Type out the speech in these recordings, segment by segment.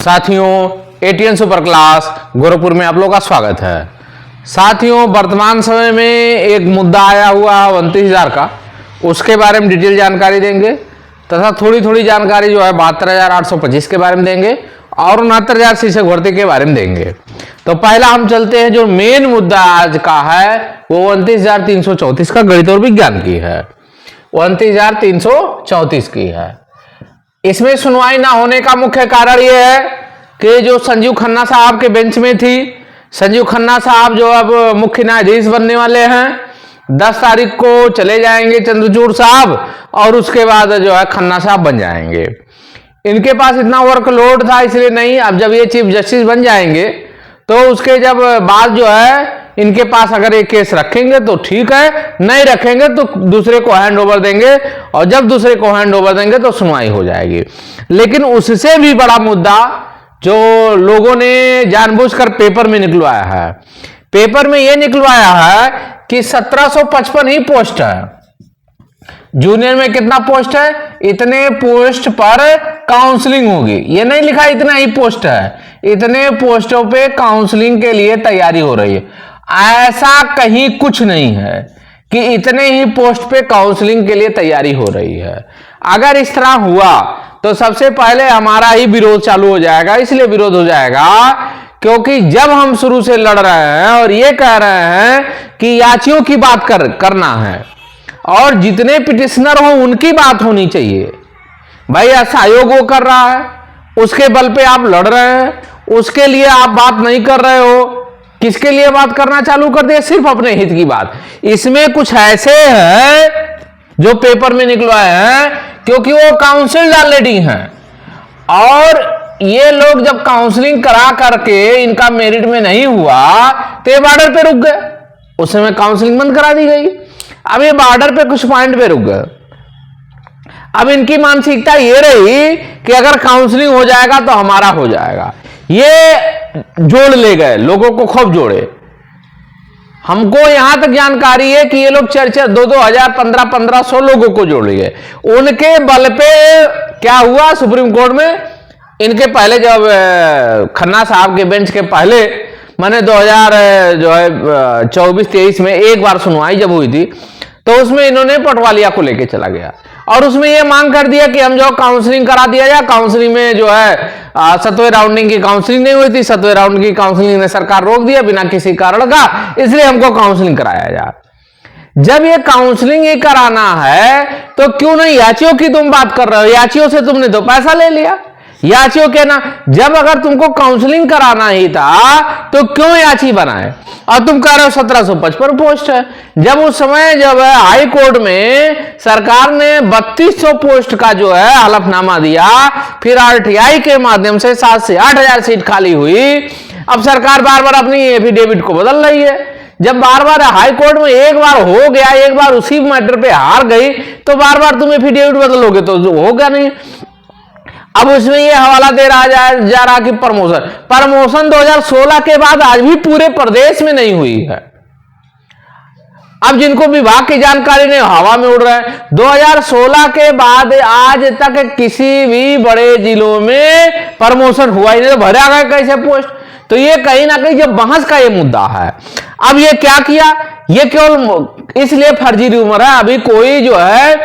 साथियों, ATN super class Gorakhpur में आप लोगों का स्वागत है। साथियों, वर्तमान समय में एक मुद्दा आया हुआ है 29,000 का, उसके बारे में डिटेल जानकारी देंगे तथा थोड़ी थोड़ी जानकारी जो है 72,825 के बारे में देंगे और 69,000 शिक्षक भर्ती के बारे में देंगे। तो पहला हम चलते हैं, जो मेन मुद्दा आज का है वो 29,334 का गणित और विज्ञान की है। 29,334 की है। इसमें सुनवाई ना होने का मुख्य कारण यह है कि जो संजीव खन्ना साहब के बेंच में थी, संजीव खन्ना साहब जो अब मुख्य न्यायाधीश बनने वाले हैं, 10 तारीख को चले जाएंगे चंद्रचूड़ साहब और उसके बाद जो है खन्ना साहब बन जाएंगे। इनके पास इतना वर्कलोड था इसलिए नहीं। अब जब ये चीफ जस्टिस बन जाएंगे तो उसके जब बाद जो है इनके पास अगर ये केस रखेंगे तो ठीक है, नहीं रखेंगे तो दूसरे को हैंड ओवर देंगे और जब दूसरे को हैंड ओवर देंगे तो सुनवाई हो जाएगी। लेकिन उससे भी बड़ा मुद्दा जो लोगों ने जानबूझकर पेपर में निकलवाया है, पेपर में यह निकलवाया है कि 1755 ही पोस्ट है। जूनियर में कितना पोस्ट है, इतने पोस्ट पर काउंसलिंग होगी। ये नहीं लिखा इतना ही पोस्ट है, इतने पोस्टों पे काउंसलिंग के लिए तैयारी हो रही है। ऐसा कहीं कुछ नहीं है कि इतने ही पोस्ट पे काउंसलिंग के लिए तैयारी हो रही है। अगर इस तरह हुआ तो सबसे पहले हमारा ही विरोध चालू हो जाएगा। इसलिए विरोध हो जाएगा क्योंकि जब हम शुरू से लड़ रहे हैं और ये कह रहे हैं कि याचियों की बात करना है और जितने पिटिशनर हो उनकी बात होनी चाहिए। भाई ऐसा आयोग वो कर रहा है, उसके बल पे आप लड़ रहे हैं, उसके लिए आप बात नहीं कर रहे हो। किसके लिए बात करना चालू कर दिया? सिर्फ अपने हित की बात। इसमें कुछ ऐसे हैं जो पेपर में निकलवाए हैं क्योंकि वो काउंसिल ऑलरेडी हैं और ये लोग जब काउंसलिंग करा करके इनका मेरिट में नहीं हुआ तो ये बॉर्डर पे रुक गए। उस समय काउंसलिंग बंद करा दी गई। अब ये बॉर्डर पे कुछ पॉइंट पे रुक गए। अब इनकी मानसिकता ये रही कि अगर काउंसलिंग हो जाएगा तो हमारा हो जाएगा। ये जोड़ ले गए, लोगों को खूब जोड़े। हमको यहां तक जानकारी है कि ये लोग 2-2 हजार 1500 लोगों को जोड़ लिए। उनके बल पे क्या हुआ सुप्रीम कोर्ट में, इनके पहले जब खन्ना साहब के बेंच के पहले मैंने 2024-23 में एक बार सुनवाई जब हुई थी तो उसमें इन्होंने पटवालिया को लेके चला गया और उसमें यह मांग कर दिया कि हम जो काउंसलिंग करा दिया जाए। काउंसलिंग में जो है 7वें राउंडिंग की काउंसलिंग नहीं हुई थी, 7वें राउंड की काउंसलिंग ने सरकार रोक दिया बिना किसी कारण का, इसलिए हमको काउंसलिंग कराया जाए। जब ये काउंसलिंग ही कराना है तो क्यों नहीं याचियों की तुम बात कर रहे हो? याचियों से तुमने तो पैसा ले लिया। याचियों के ना, जब अगर तुमको काउंसलिंग कराना ही था तो क्यों याची बनाए? और तुम कह रहे हो 1755 पोस्ट है। जब उस समय जब हाई कोर्ट में सरकार ने 3200 पोस्ट का जो है हलफनामा दिया, फिर आरटीआई के माध्यम से 7 से 8 हजार सीट खाली हुई। अब सरकार बार बार अपनी एफिडेविट को बदल रही है। जब बार बार हाई कोर्ट में एक बार हो गया, एक बार उसी मैटर पे हार गई तो बार बार तुम एफिडेविट बदलोगे तो होगा नहीं। अब उसमें ये हवाला दे रहा जा रहा कि प्रमोशन 2016 के बाद आज भी पूरे प्रदेश में नहीं हुई है। अब जिनको विभाग की जानकारी नहीं, हवा में उड़ रहा है। 2016 के बाद आज तक किसी भी बड़े जिलों में प्रमोशन हुआ ही नहीं, तो भरा गया कैसे पोस्ट? तो ये कहीं ना कहीं जब बहस का ये मुद्दा है। अब ये क्या किया? ये केवल इसलिए फर्जी रूमर है। अभी कोई जो है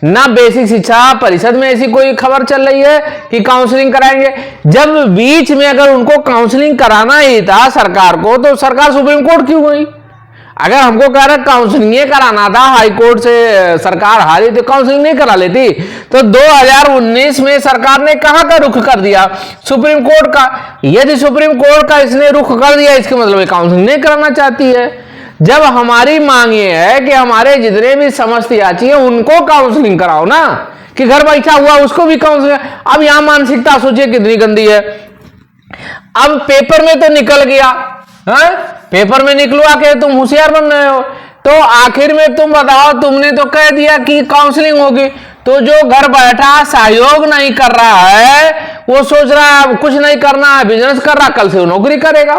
ना बेसिक शिक्षा परिषद में ऐसी कोई खबर चल रही है कि काउंसलिंग कराएंगे। जब बीच में अगर उनको काउंसलिंग कराना ही था सरकार को तो सरकार सुप्रीम कोर्ट क्यों गई? अगर हमको कह रहे काउंसलिंग कराना था, हाई कोर्ट से सरकार हारी तो काउंसलिंग नहीं करा लेती। तो 2019 में सरकार ने कहां का रुख कर दिया? सुप्रीम कोर्ट का। यदि सुप्रीम कोर्ट का इसने रुख कर दिया इसके मतलब काउंसलिंग नहीं कराना चाहती है। जब हमारी मांग ये है कि हमारे जितने भी समस्त याची है उनको काउंसलिंग कराओ ना, कि घर बैठा हुआ उसको भी काउंसलिंग। अब यहां मानसिकता सोचिए कितनी गंदी है। अब पेपर में तो निकल गया है, पेपर में निकलवा के तुम होशियार बन रहे हो, तो आखिर में तुम बताओ, तुमने तो कह दिया कि काउंसलिंग होगी। तो जो घर बैठा सहयोग नहीं कर रहा है वो सोच रहा है कुछ नहीं करना है, बिजनेस कर रहा, कल से वो नौकरी करेगा।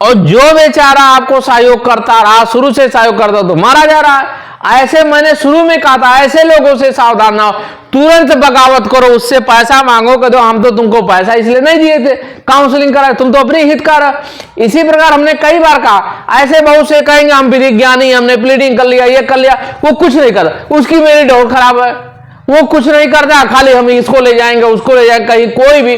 और जो बेचारा आपको सहयोग करता रहा, शुरू से सहयोग करता तो मारा जा रहा है। ऐसे मैंने शुरू में कहा था, ऐसे लोगों से सावधान ना हो, तुरंत बगावत करो, उससे पैसा मांगो, कह दो हम तो तुमको पैसा इसलिए नहीं दिए थे, काउंसलिंग करा, तुम तो अपने हित कर। इसी प्रकार हमने कई बार कहा, ऐसे बहुत से कहेंगे हम विधिज्ञानी, हमने प्लीडिंग कर लिया, ये कर लिया, वो कुछ नहीं करता, उसकी मेरी डोर खराब है, वो कुछ नहीं करता, खाली हम इसको ले जाएंगे उसको ले जाएंगे, कहीं कोई भी।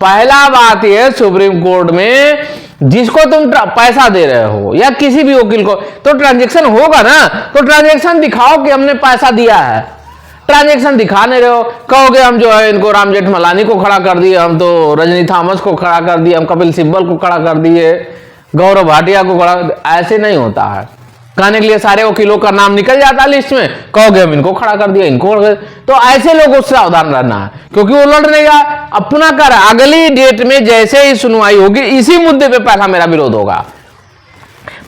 पहला बात यह है, सुप्रीम कोर्ट में जिसको तुम पैसा दे रहे हो या किसी भी वकील को, तो ट्रांजैक्शन होगा ना, तो ट्रांजैक्शन दिखाओ कि हमने पैसा दिया है। ट्रांजैक्शन दिखा नहीं रहे हो, कहोगे हम जो है इनको राम जेठमलानी को खड़ा कर दिए, हम तो रजनी थॉमस को खड़ा कर दिए, हम कपिल सिब्बल को खड़ा कर दिए, गौरव भाटिया को खड़ा कर दिए। ऐसे नहीं होता है। कहने के लिए सारे वकीलों का नाम निकल जाता है लिस्ट में, कहोगे हम इनको खड़ा कर दिया, इनको, तो ऐसे लोगों से सावधान रहना है, क्योंकि वो लड़ नहीं गया। अपना कर अगली डेट में जैसे ही सुनवाई होगी, इसी मुद्दे पे पहला मेरा विरोध होगा।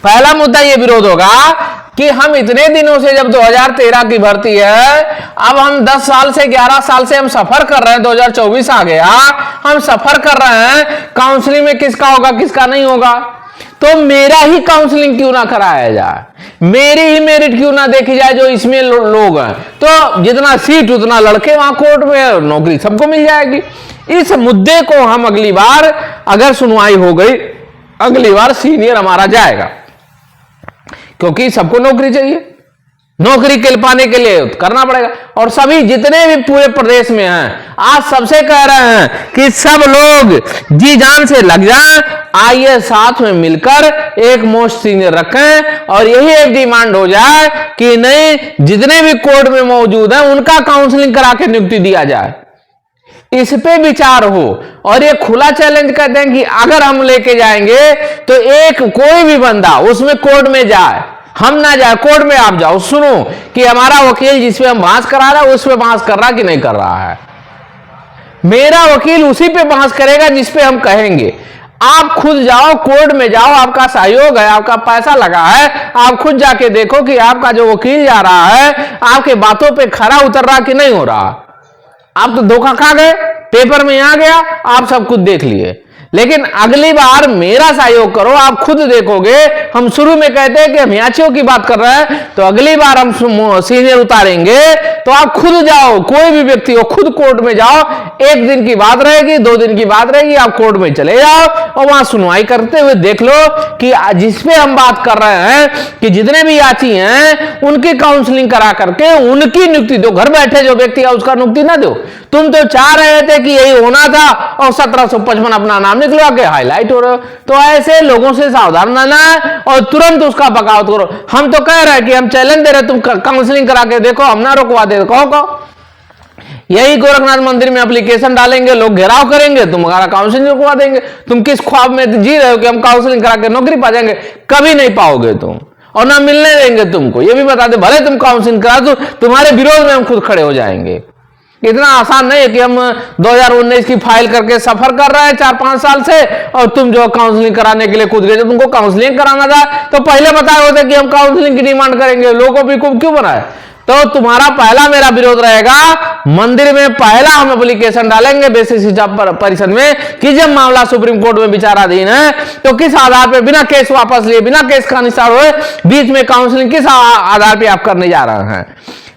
पहला मुद्दा ये विरोध होगा कि हम इतने दिनों से, जब 2013 की भर्ती है, अब हम 10 साल से 11 साल से हम सफर कर रहे हैं, 2024 आ गया, हम सफर कर रहे हैं, काउंसलिंग में किसका होगा किसका नहीं होगा, तो मेरा ही काउंसलिंग क्यों ना कराया जाए, मेरी ही मेरिट क्यों ना देखी जाए, जो इसमें लोग हैं, तो जितना सीट उतना लड़के वहां कोर्ट में नौकरी सबको मिल जाएगी। इस मुद्दे को हम अगली बार, अगर सुनवाई हो गई, अगली बार सीनियर हमारा जाएगा, क्योंकि सबको नौकरी चाहिए, नौकरी के पाने के लिए करना पड़ेगा। और सभी जितने भी पूरे प्रदेश में हैं, आज सबसे कह रहे हैं कि सब लोग जी जान से लग जाएं, आइए साथ में मिलकर एक मोस्ट सीनियर रखें, और यही एक डिमांड हो जाए कि नहीं, जितने भी कोर्ट में मौजूद हैं उनका काउंसलिंग करा के नियुक्ति दिया जाए। इस पे विचार हो, और ये खुला चैलेंज कहते हैं कि अगर हम लेके जाएंगे तो एक कोई भी बंदा उसमें कोर्ट में जाए, हम ना जाए, कोर्ट में आप जाओ, सुनो कि हमारा वकील जिसपे हम बहस करा रहा है उस पे बहस कर रहा कि नहीं कर रहा है। मेरा वकील उसी पे बहस करेगा जिसपे हम कहेंगे। आप खुद जाओ, कोर्ट में जाओ, आपका सहयोग है, आपका पैसा लगा है, आप खुद जाके देखो कि आपका जो वकील जा रहा है आपके बातों पे खरा उतर रहा कि नहीं हो रहा। आप तो धोखा खा गए, पेपर में आ गया, आप सब कुछ देख लिए, लेकिन अगली बार मेरा सहयोग करो, आप खुद देखोगे। हम शुरू में कहते हैं कि हम याचियों की बात कर रहे हैं, तो अगली बार हम सीनियर उतारेंगे तो आप खुद जाओ, कोई भी व्यक्ति हो, खुद कोर्ट में जाओ, 1 दिन की बात रहेगी, 2 दिन की बात रहेगी, आप कोर्ट में चले जाओ और वहां सुनवाई करते हुए देख लो कि जिसपे हम बात कर रहे हैं कि जितने भी याची हैं उनकी काउंसलिंग करा करके उनकी नियुक्ति दो। घर बैठे जो व्यक्ति है उसका नियुक्ति ना दो। तुम तो चाह रहे थे कि यही होना था और 1755 अपना नाम निकलवा के हाईलाइट हो रहे हो। तो ऐसे लोगों से सावधान रहना है और तुरंत उसका बगावत करो। हम तो कह रहे हैं कि हम चैलेंज दे रहे, तुम काउंसलिंग करा के देखो, हम ना रुकवा दे, कहो यही गोरखनाथ मंदिर में एप्लीकेशन डालेंगे, लोग घेराव करेंगे, तुम्हारा काउंसलिंग रुकवा देंगे। तुम किस ख्वाब में जी रहे हो कि हम काउंसलिंग करा के नौकरी पा जाएंगे? कभी नहीं पाओगे तुम, और ना मिलने देंगे तुमको। ये भी बता दे, भले तुम काउंसलिंग करा दो, तुम्हारे विरोध में हम खुद खड़े हो जाएंगे। इतना आसान नहीं है कि हम 2019 की फाइल करके सफर कर रहे हैं 4-5 साल से और तुम जो काउंसलिंग कराने के लिए कूद गए। जब तुमको काउंसलिंग कराना था तो पहले बताए होते कि हम काउंसलिंग की डिमांड करेंगे, लोगों को बेवकूफ क्यों बनाए? तो तुम्हारा पहला मेरा विरोध रहेगा, मंदिर में पहला हम एप्लीकेशन डालेंगे बेसिस हिसाब परिषद में कि जब मामला सुप्रीम कोर्ट में विचाराधीन है तो किस आधार पर बिना केस वापस लिए, बिना केस का निस्तार हुए बीच में काउंसलिंग किस आधार पर आप करने जा रहे हैं।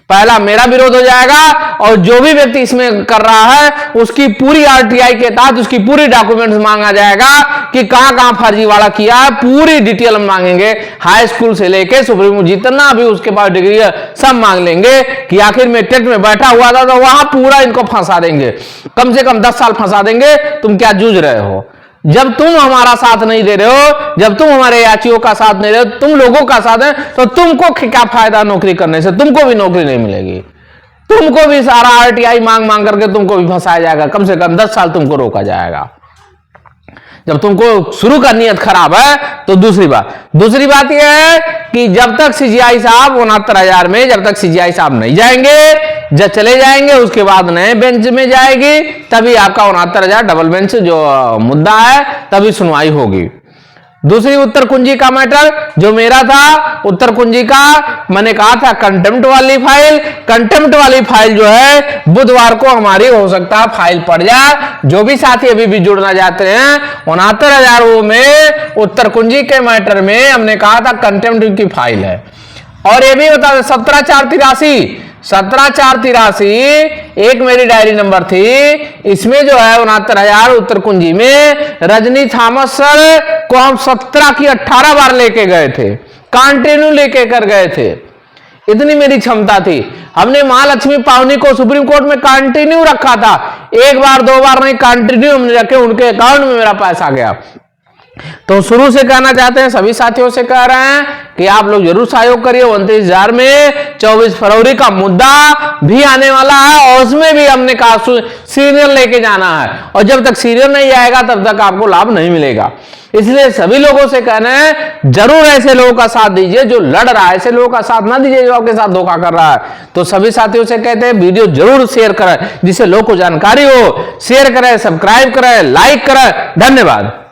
पहला मेरा विरोध हो जाएगा। और जो भी व्यक्ति इसमें कर रहा है उसकी पूरी आरटीआई के तहत उसकी पूरी डॉक्यूमेंट्स मांगा जाएगा कि कहां कहां फर्जीवाड़ा किया है, पूरी डिटेल मांगेंगे, हाई स्कूल से लेके सुप्रीम, जितना भी उसके पास डिग्री है सब मांग लेंगे कि आखिर में टेट में बैठा हुआ था तो वहां पूरा इनको फंसा देंगे, कम से कम 10 साल फंसा देंगे। तुम क्या जूझ रहे हो? जब तुम हमारा साथ नहीं दे रहे हो, जब तुम हमारे याचियों का साथ नहीं दे रहे हो, तुम लोगों का साथ है, तो तुमको क्या फायदा नौकरी करने से? तुमको भी नौकरी नहीं मिलेगी, तुमको भी सारा आरटीआई मांग मांग करके तुमको भी फंसाया जाएगा, कम से कम 10 साल तुमको रोका जाएगा। जब तुमको शुरू का नियत खराब है तो दूसरी बात यह है कि जब तक सीजीआई साहब 69,000 में, जब तक सीजीआई साहब नहीं जाएंगे, जब चले जाएंगे उसके बाद नए बेंच में जाएगी, तभी आपका 69,000 डबल बेंच जो मुद्दा है तभी सुनवाई होगी। दूसरी उत्तर कुंजी का मैटर जो मेरा था, उत्तर कुंजी का मैंने कहा था कंटेम्प्ट वाली फाइल जो है बुधवार को हमारी हो सकता है फाइल पड़ जाए। जो भी साथी अभी भी जुड़ना चाहते हैं 69,000 में उत्तर कुंजी के मैटर में हमने कहा था कंटेम्प्ट की फाइल है और ये भी बता दें 17,483 एक मेरी डायरी नंबर थी, इसमें जो है 69,000 उत्तर कुंजी में रजनी थॉमस सर को हम 17 की 18 बार लेके गए थे, कंटिन्यू लेके कर गए थे, इतनी मेरी क्षमता थी। हमने महालक्ष्मी पावनी को सुप्रीम कोर्ट में कंटिन्यू रखा था, एक बार दो बार नहीं, कंटिन्यू हमने रखे, उनके अकाउंट में मेरा पैसा गया। तो शुरू से कहना चाहते हैं, सभी साथियों से कह रहे हैं कि आप लोग जरूर सहयोग करिए। 29,000 में 24 फरवरी का मुद्दा भी आने वाला है और उसमें भी हमने कहा सीरियल लेके जाना है, और जब तक सीरियल नहीं आएगा तब तक आपको लाभ नहीं मिलेगा। इसलिए सभी लोगों से कहना है, जरूर ऐसे लोगों का साथ दीजिए जो लड़ रहा है, ऐसे लोगों का साथ ना दीजिए जो आपके साथ धोखा कर रहा है। तो सभी साथियों से कहते हैं वीडियो जरूर शेयर करें, जिससे लोगों को जानकारी हो, शेयर करें, सब्सक्राइब करें, लाइक करें। धन्यवाद।